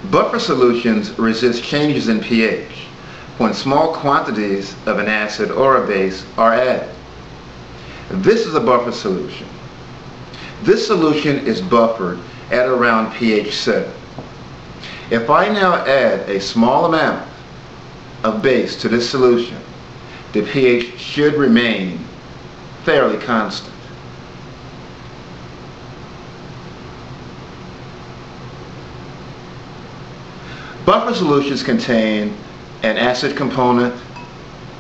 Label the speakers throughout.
Speaker 1: Buffer solutions resist changes in pH when small quantities of an acid or a base are added. This is a buffer solution. This solution is buffered at around pH 7. If I now add a small amount of base to this solution, the pH should remain fairly constant. Buffer solutions contain an acid component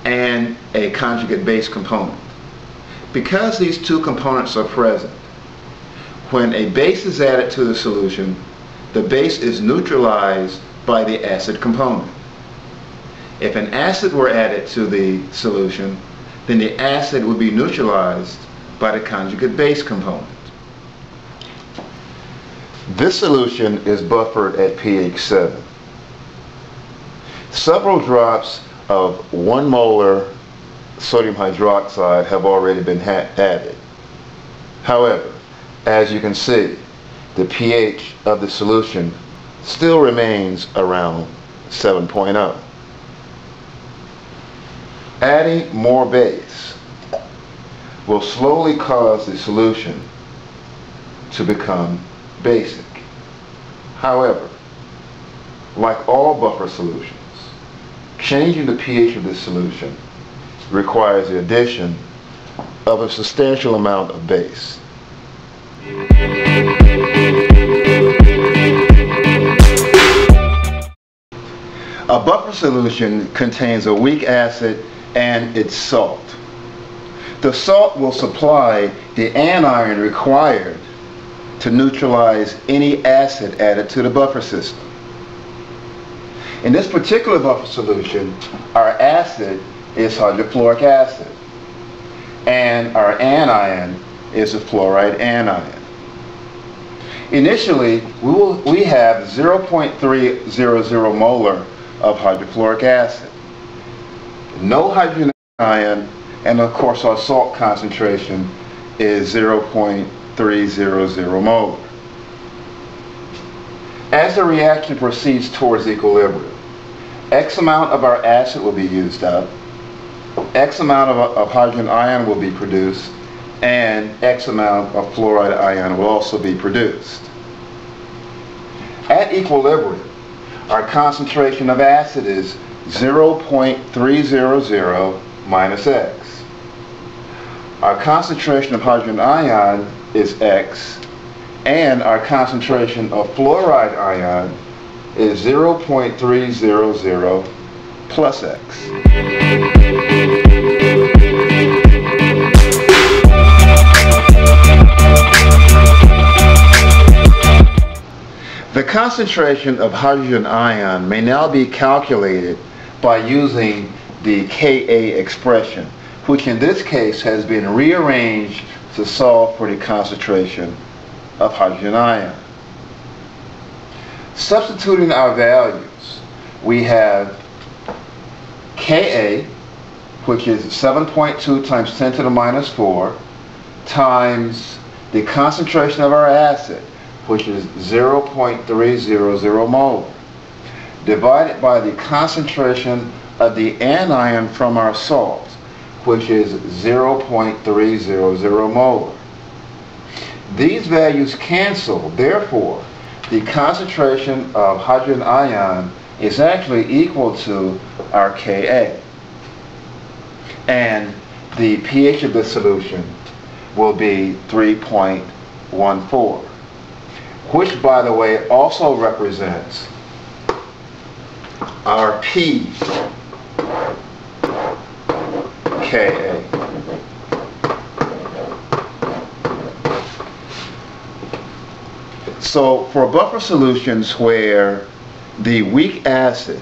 Speaker 1: and a conjugate base component. Because these two components are present, when a base is added to the solution, the base is neutralized by the acid component. If an acid were added to the solution, then the acid would be neutralized by the conjugate base component. This solution is buffered at pH 7. Several drops of 1 molar sodium hydroxide have already been added. However, as you can see, the pH of the solution still remains around 7.0. Adding more base will slowly cause the solution to become basic. However, like all buffer solutions, changing the pH of this solution requires the addition of a substantial amount of base. A buffer solution contains a weak acid and its salt. The salt will supply the anion required to neutralize any acid added to the buffer system. In this particular buffer solution, our acid is hydrofluoric acid and our anion is a fluoride anion. Initially, we have 0.300 molar of hydrofluoric acid, no hydrogen ion, and of course our salt concentration is 0.300 molar. As the reaction proceeds towards equilibrium, X amount of our acid will be used up, X amount of hydrogen ion will be produced, and X amount of fluoride ion will also be produced. At equilibrium, our concentration of acid is 0.300 minus X. Our concentration of hydrogen ion is X, and our concentration of fluoride ion is 0.300 plus X. The concentration of hydrogen ion may now be calculated by using the Ka expression, which in this case has been rearranged to solve for the concentration of hydrogen ion. Substituting our values, we have Ka, which is 7.2 times 10 to the minus 4, times the concentration of our acid, which is 0.300 molar, divided by the concentration of the anion from our salt, which is 0.300 molar. These values cancel, therefore the concentration of hydrogen ion is actually equal to our Ka, and the pH of the solution will be 3.14, which by the way also represents our pKa. So for buffer solutions where the weak acid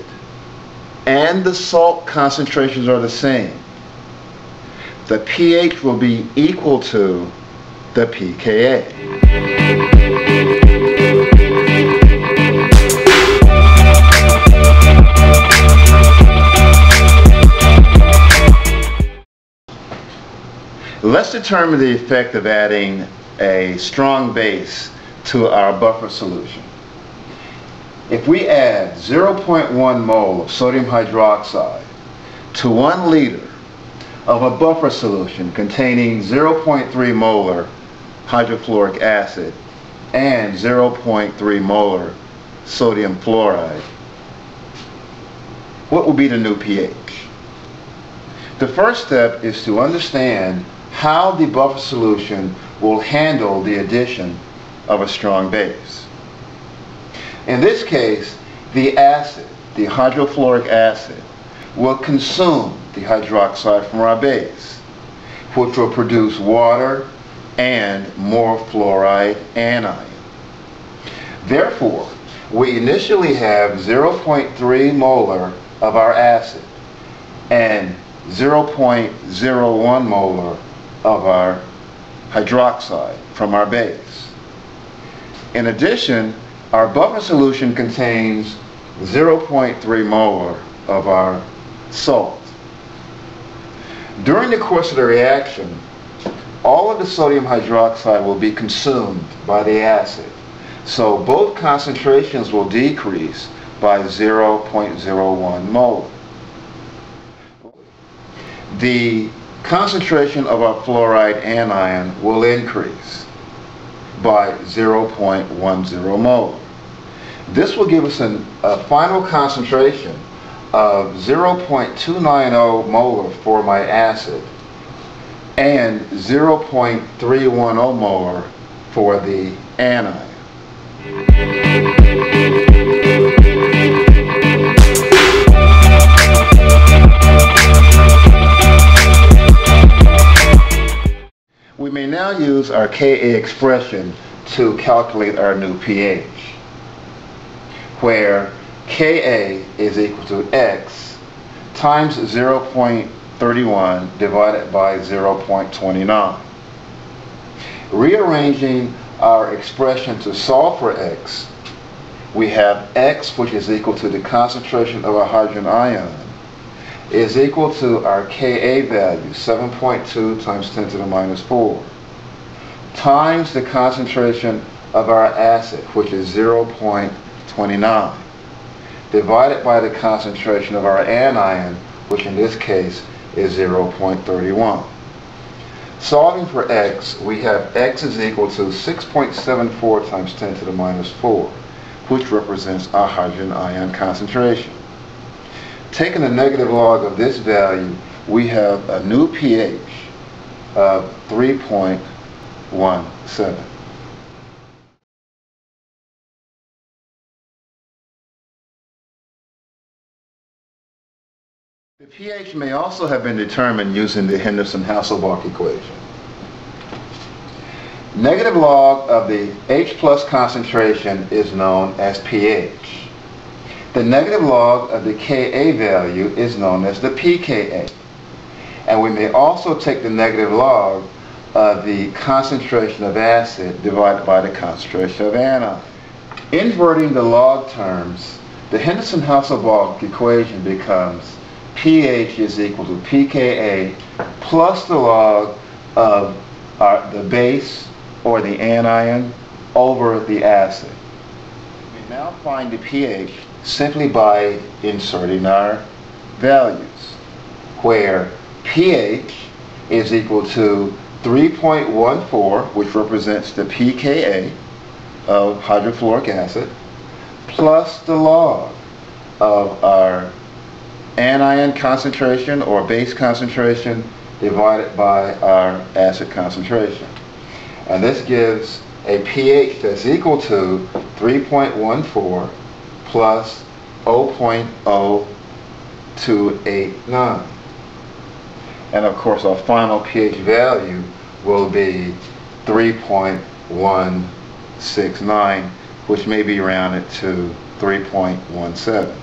Speaker 1: and the salt concentrations are the same, the pH will be equal to the pKa. Let's determine the effect of adding a strong base to our buffer solution. If we add 0.1 mole of sodium hydroxide to 1 liter of a buffer solution containing 0.3 molar hydrofluoric acid and 0.3 molar sodium fluoride, what will be the new pH? The first step is to understand how the buffer solution will handle the addition of a strong base. In this case, the acid, the hydrofluoric acid, will consume the hydroxide from our base, which will produce water and more fluoride anion. Therefore, we initially have 0.3 molar of our acid and 0.01 molar of our hydroxide from our base. In addition, our buffer solution contains 0.3 molar of our salt. During the course of the reaction, all of the sodium hydroxide will be consumed by the acid, so both concentrations will decrease by 0.01 molar. The concentration of our fluoride anion will increase by 0.10 molar. This will give us a final concentration of 0.290 molar for my acid and 0.310 molar for the anion. We may now use our Ka expression to calculate our new pH, where Ka is equal to X times 0.31 divided by 0.29. Rearranging our expression to solve for X, we have X, which is equal to the concentration of our hydrogen ion, is equal to our Ka value, 7.2 times 10 to the minus 4, times the concentration of our acid, which is 0.29, divided by the concentration of our anion, which in this case is 0.31. Solving for X, we have X is equal to 6.74 times 10 to the minus 4, which represents our hydrogen ion concentration. Taking the negative log of this value, we have a new pH of 3.17. The pH may also have been determined using the Henderson-Hasselbalch equation. Negative log of the H plus concentration is known as pH. The negative log of the Ka value is known as the pKa. And we may also take the negative log of the concentration of acid divided by the concentration of anion. Inverting the log terms, the Henderson-Hasselbalch equation becomes pH is equal to pKa plus the log of the base or the anion over the acid. We now find the pH simply by inserting our values, where pH is equal to 3.14, which represents the pKa of hydrofluoric acid, plus the log of our anion concentration or base concentration divided by our acid concentration. And this gives a pH that's equal to 3.14 plus 0.0289. And of course our final pH value will be 3.169, which may be rounded to 3.17.